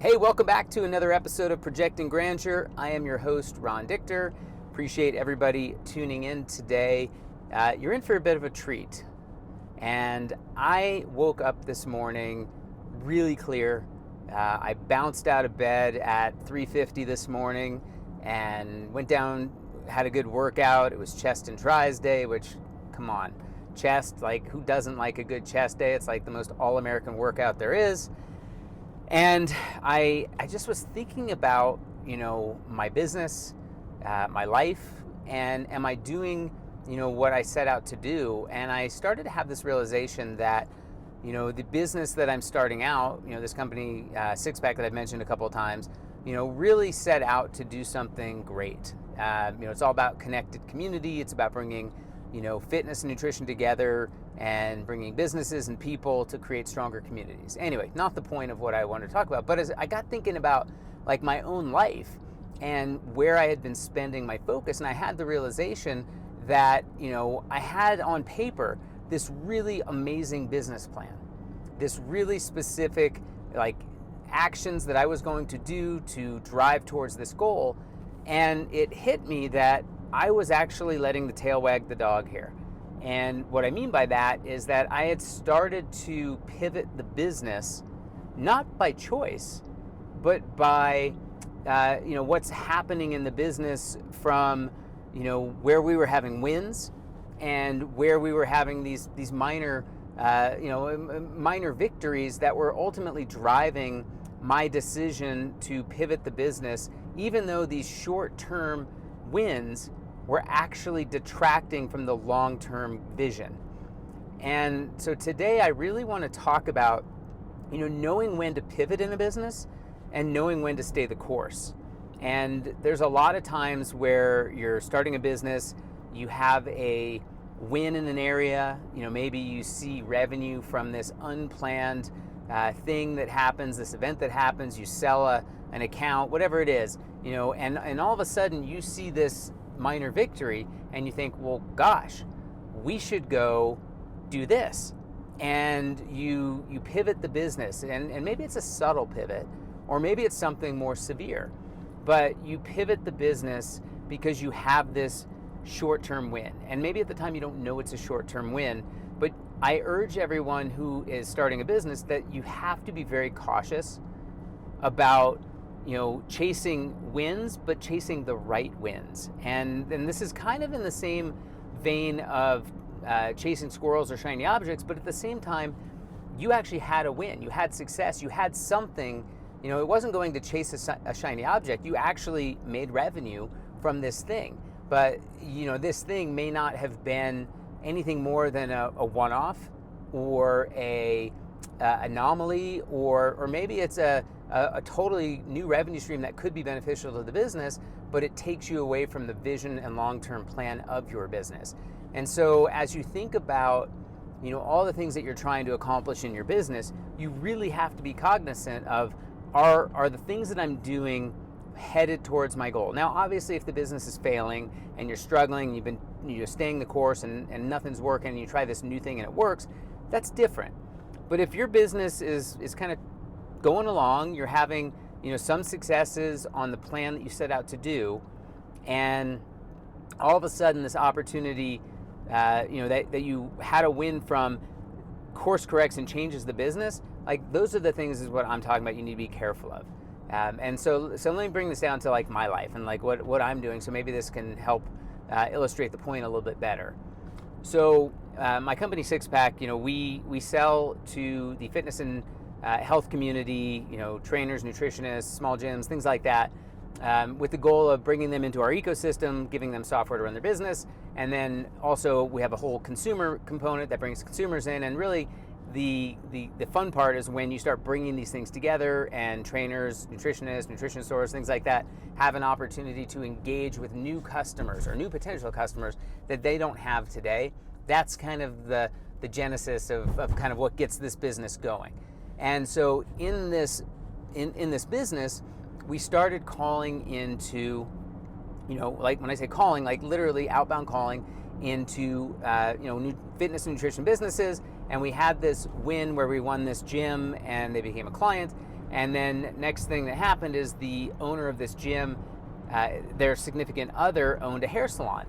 Hey, welcome back to another episode of Projecting Grandeur. I am your host, Ron Dichter. Appreciate everybody tuning in today. You're in for a bit of a treat. And I woke up this morning really clear. I bounced out of bed at 3:50 this morning and went down, had a good workout. It was chest and tries day, which, come on, chest, like who doesn't like a good chest day? It's like the most all-American workout there is. And I just was thinking about, my business, my life, and am I doing, what I set out to do? And I started to have this realization that, the business that I'm starting out, this company, Six Pack that I've mentioned a couple of times, really set out to do something great. It's all about connected community. It's about bringing, fitness and nutrition together and bringing businesses and people to create stronger communities. Anyway, not the point of what I wanted to talk about, but as I got thinking about like my own life and where I had been spending my focus, and I had the realization that, I had on paper this really amazing business plan, this really specific like actions that I was going to do to drive towards this goal. And it hit me that I was actually letting the tail wag the dog here. And what I mean by that is that I had started to pivot the business, not by choice, but by what's happening in the business from where we were having wins and where we were having these minor minor victories that were ultimately driving my decision to pivot the business, even though these short-term wins were actually detracting from the long-term vision. And so today I really want to talk about, knowing when to pivot in a business and knowing when to stay the course. And there's a lot of times where you're starting a business, you have a win in an area, maybe you see revenue from this unplanned thing that happens, this event that happens, you sell an account, whatever it is, and all of a sudden you see this minor victory and you think, well, gosh, we should go do this. And you pivot the business, and maybe it's a subtle pivot, or maybe it's something more severe, but you pivot the business because you have this short-term win. And maybe at the time you don't know it's a short-term win, but I urge everyone who is starting a business that you have to be very cautious about chasing wins, but chasing the right wins. And this is kind of in the same vein of chasing squirrels or shiny objects, but at the same time, you actually had a win, you had success, you had something, it wasn't going to chase a shiny object, you actually made revenue from this thing. But, this thing may not have been anything more than a one-off or a anomaly, or maybe it's a totally new revenue stream that could be beneficial to the business, but it takes you away from the vision and long-term plan of your business. And so as you think about, all the things that you're trying to accomplish in your business, you really have to be cognizant of, are the things that I'm doing headed towards my goal? Now, obviously, if the business is failing and you're struggling, you've been staying the course and nothing's working, and you try this new thing and it works, that's different. But if your business is kind of going along, you're having some successes on the plan that you set out to do, and all of a sudden this opportunity that you had a win from course corrects and changes the business, like those are the things is what I'm talking about you need to be careful of. And so let me bring this down to like my life and like what I'm doing, so maybe this can help illustrate the point a little bit better. So my company Six Pack, we sell to the fitness and health community, trainers, nutritionists, small gyms, things like that, with the goal of bringing them into our ecosystem, giving them software to run their business. And then also we have a whole consumer component that brings consumers in, and really the fun part is when you start bringing these things together, and trainers, nutritionists, nutrition stores, things like that have an opportunity to engage with new customers or new potential customers that they don't have today. That's kind of the genesis of kind of what gets this business going. And so in this business, we started calling into, like when I say calling, like literally outbound calling into new fitness and nutrition businesses. And we had this win where we won this gym and they became a client. And then next thing that happened is the owner of this gym, their significant other owned a hair salon.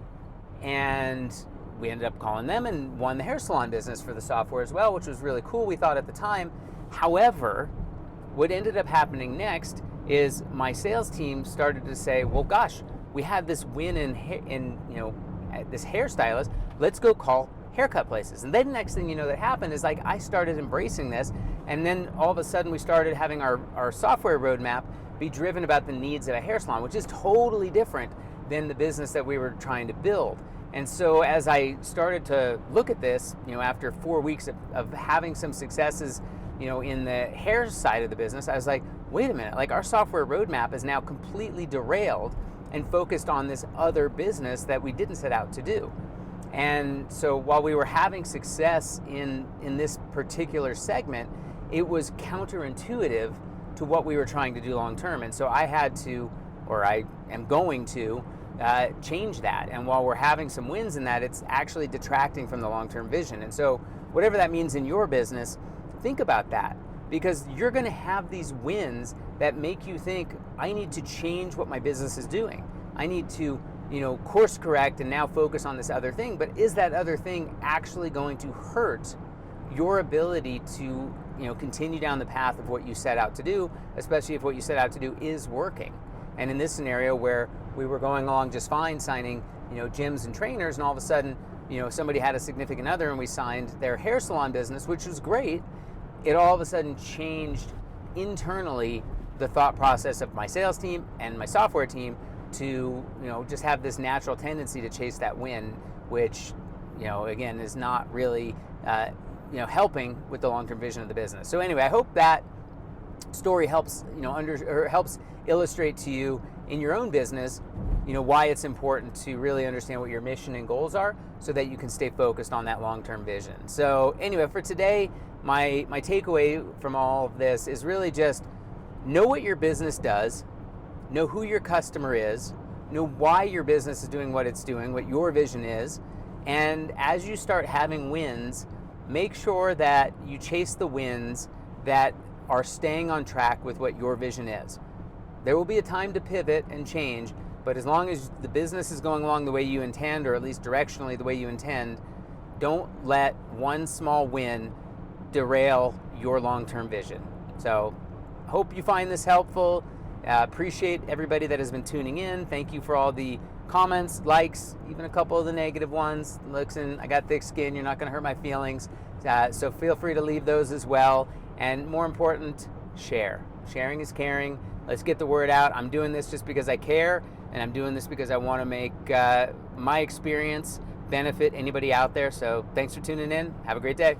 And we ended up calling them and won the hair salon business for the software as well, which was really cool, we thought at the time. However, what ended up happening next is my sales team started to say, well, gosh, we had this win in this hairstylist, let's go call haircut places. And then the next thing you know that happened is like I started embracing this, and then all of a sudden we started having our software roadmap be driven about the needs of a hair salon, which is totally different than the business that we were trying to build. And so as I started to look at this, after 4 weeks of having some successes, in the hair side of the business, I was like, wait a minute, like our software roadmap is now completely derailed and focused on this other business that we didn't set out to do. And so while we were having success in this particular segment, it was counterintuitive to what we were trying to do long term. And so I had to, or I am going to, change that. And while we're having some wins in that, it's actually detracting from the long-term vision. And so whatever that means in your business, think about that, because you're going to have these wins that make you think, I need to change what my business is doing. I need to course correct and now focus on this other thing. But is that other thing actually going to hurt your ability to continue down the path of what you set out to do, especially if what you set out to do is working? And in this scenario where we were going along just fine, signing gyms and trainers, and all of a sudden somebody had a significant other and we signed their hair salon business, which was great, it all of a sudden changed internally the thought process of my sales team and my software team to just have this natural tendency to chase that win, which again is not really helping with the long-term vision of the business. So anyway, I hope that story helps helps illustrate to you in your own business why it's important to really understand what your mission and goals are, so that you can stay focused on that long-term vision. So anyway, for today, my takeaway from all of this is really just know what your business does, know who your customer is, know why your business is doing what it's doing, what your vision is, and as you start having wins, make sure that you chase the wins that are staying on track with what your vision is. There will be a time to pivot and change, but as long as the business is going along the way you intend, or at least directionally the way you intend, don't let one small win derail your long-term vision. So hope you find this helpful. Appreciate everybody that has been tuning in. Thank you for all the comments, likes, even a couple of the negative ones. Listen, I got thick skin, you're not going to hurt my feelings. So feel free to leave those as well. And more important, share. Sharing is caring. Let's get the word out. I'm doing this just because I care, and I'm doing this because I want to make my experience benefit anybody out there. So thanks for tuning in. Have a great day.